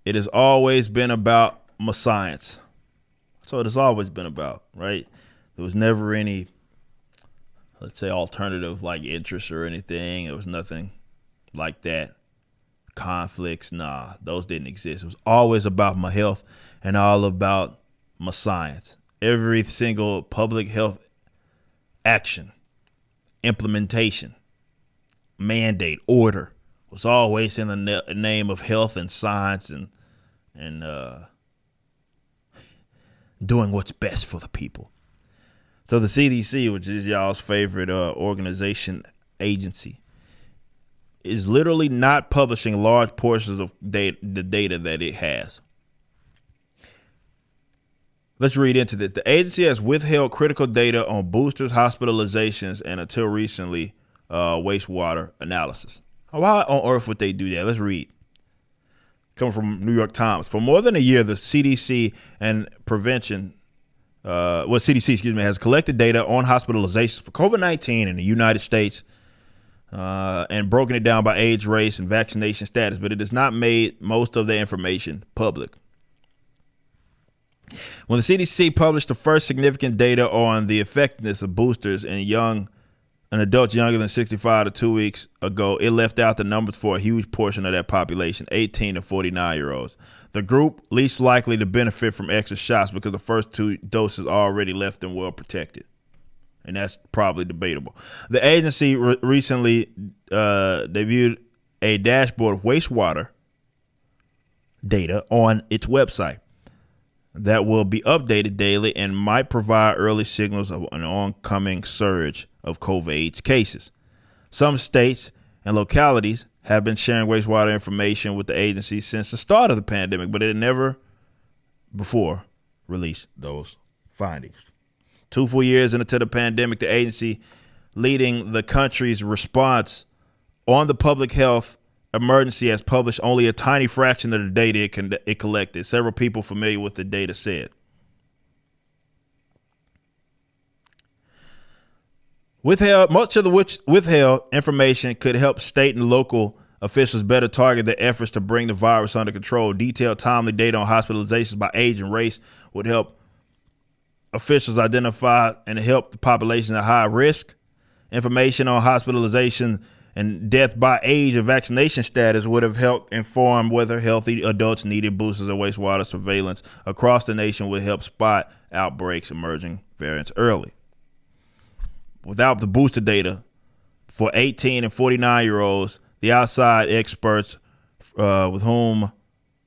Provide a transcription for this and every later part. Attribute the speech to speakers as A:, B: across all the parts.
A: It has always been about my science. So it has always been about, right? There was never any, let's say, alternative like interest or anything. There was nothing like that. Conflicts, nah, those didn't exist. It was always about my health and all about my science. Every single public health action, implementation, mandate, order was always in the name of health and science and doing what's best for the people. So the CDC, which is y'all's favorite organization agency, is literally not publishing large portions of the data that it has. Let's read into this. The agency has withheld critical data on boosters, hospitalizations, and until recently, wastewater analysis. Why on earth would they do that? Let's read. Coming from New York Times. For more than a year, the CDC and CDC, has collected data on hospitalizations for COVID-19 in the United States and broken it down by age, race, and vaccination status, but it has not made most of the information public. When the CDC published the first significant data on the effectiveness of boosters in adults younger than 65 to 2 weeks ago, it left out the numbers for a huge portion of that population, 18 to 49-year-olds. The group least likely to benefit from extra shots because the first 2 doses already left them well protected. And that's probably debatable. The agency recently debuted a dashboard of wastewater data on its website that will be updated daily and might provide early signals of an oncoming surge of COVID cases. Some states and localities have been sharing wastewater information with the agency since the start of the pandemic, but it never before released those findings. 2 full years into the pandemic, the agency leading the country's response on the public health emergency has published only a tiny fraction of the data it collected. Several people familiar with the data said. Much of the withheld information could help state and local officials better target their efforts to bring the virus under control. Detailed, timely data on hospitalizations by age and race would help officials identify and help the population at high risk. Information on hospitalization and death by age or vaccination status would have helped inform whether healthy adults needed boosters or wastewater surveillance across the nation would help spot outbreaks, emerging variants early. Without the booster data for 18 and 49-year-olds, the outside experts with whom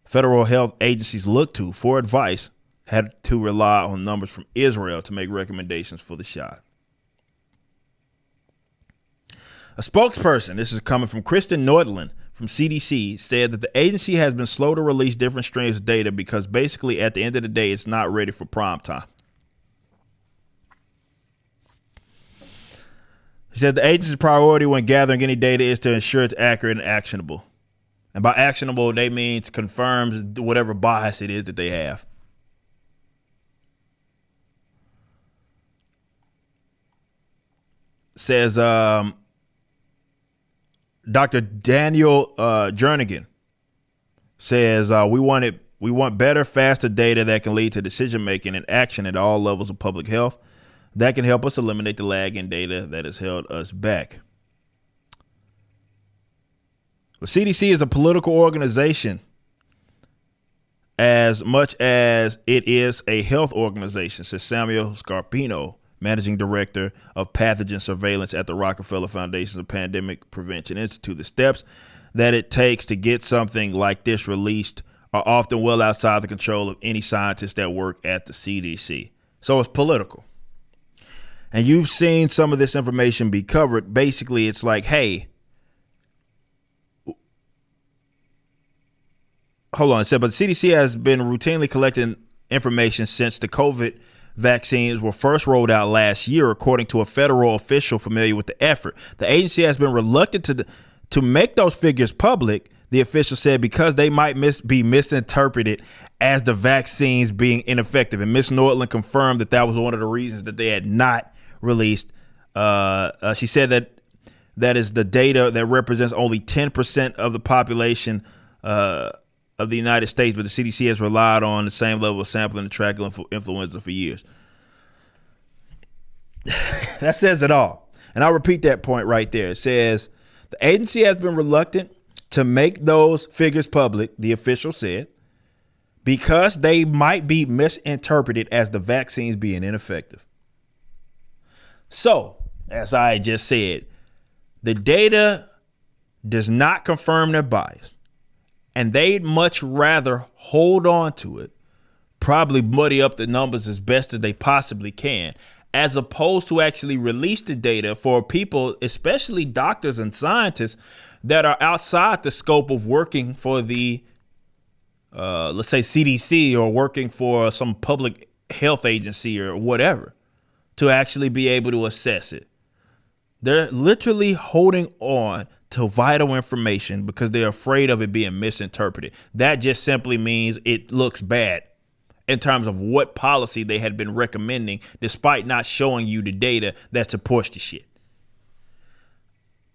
A: federal health agencies look to for advice had to rely on numbers from Israel to make recommendations for the shot. A spokesperson, this is coming from Kristen Nordland from CDC, said that the agency has been slow to release different streams of data because basically at the end of the day, it's not ready for prime time. He said the agency's priority when gathering any data is to ensure it's accurate and actionable. And by actionable, they means confirms whatever bias it is that they have. Says Dr. Daniel Jernigan says we want better, faster data that can lead to decision making and action at all levels of public health. That can help us eliminate the lag in data that has held us back. The CDC is a political organization as much as it is a health organization, says Samuel Scarpino, managing director of pathogen surveillance at the Rockefeller Foundation's Pandemic Prevention Institute. The steps that it takes to get something like this released are often well outside the control of any scientists that work at the CDC. So it's political. And you've seen some of this information be covered. Basically, it's like, hey, hold on. It said, but the CDC has been routinely collecting information since the COVID vaccines were first rolled out last year, according to a federal official familiar with the effort. The agency has been reluctant to make those figures public, the official said, because they might be misinterpreted as the vaccines being ineffective. And Ms. Nordland confirmed that was one of the reasons that they had not released. She said that is the data that represents only 10% of the population of the United States, but the CDC has relied on the same level of sampling to track influenza for years. That says it all. And I'll repeat that point right there. It says the agency has been reluctant to make those figures public, the official said, because they might be misinterpreted as the vaccines being ineffective. So, as I just said, the data does not confirm their bias, and they'd much rather hold on to it, probably muddy up the numbers as best as they possibly can, as opposed to actually release the data for people, especially doctors and scientists that are outside the scope of working for the, let's say CDC, or working for some public health agency or whatever, to actually be able to assess it. They're literally holding on to vital information because they're afraid of it being misinterpreted. That just simply means it looks bad in terms of what policy they had been recommending, despite not showing you the data that supports the shit.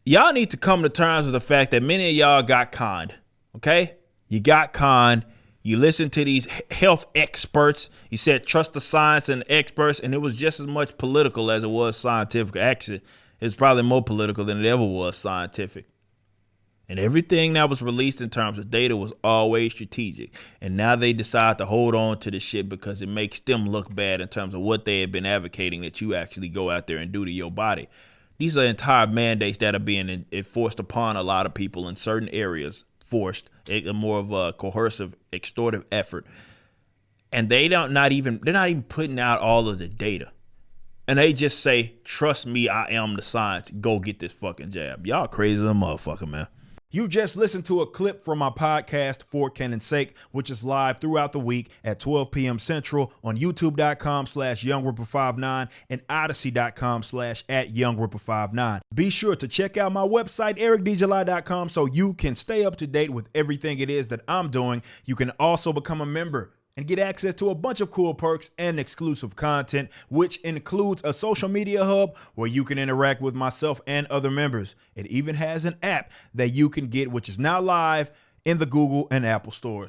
A: Y'all need to come to terms with the fact that many of y'all got conned, okay? You got conned. You listened to these health experts. You said trust the science and the experts, and it was just as much political as it was scientific. Actually, it's probably more political than it ever was scientific. And everything that was released in terms of data was always strategic. And now they decide to hold on to the shit because it makes them look bad in terms of what they have been advocating that you actually go out there and do to your body. These are entire mandates that are being enforced upon a lot of people in certain areas, forced, more of a coercive, extortive effort. And they're not even putting out all of the data. And they just say, trust me, I am the science. Go get this fucking jab. Y'all crazy as a motherfucker, man. You just listened to a clip from my podcast, For Canon's Sake, which is live throughout the week at 12 p.m. Central on youtube.com/YoungRipper59 and odyssey.com/@YoungRipper59. Be sure to check out my website, ericdjuly.com, so you can stay up to date with everything it is that I'm doing. You can also become a member and get access to a bunch of cool perks and exclusive content, which includes a social media hub where you can interact with myself and other members. It even has an app that you can get, which is now live in the Google and Apple stores.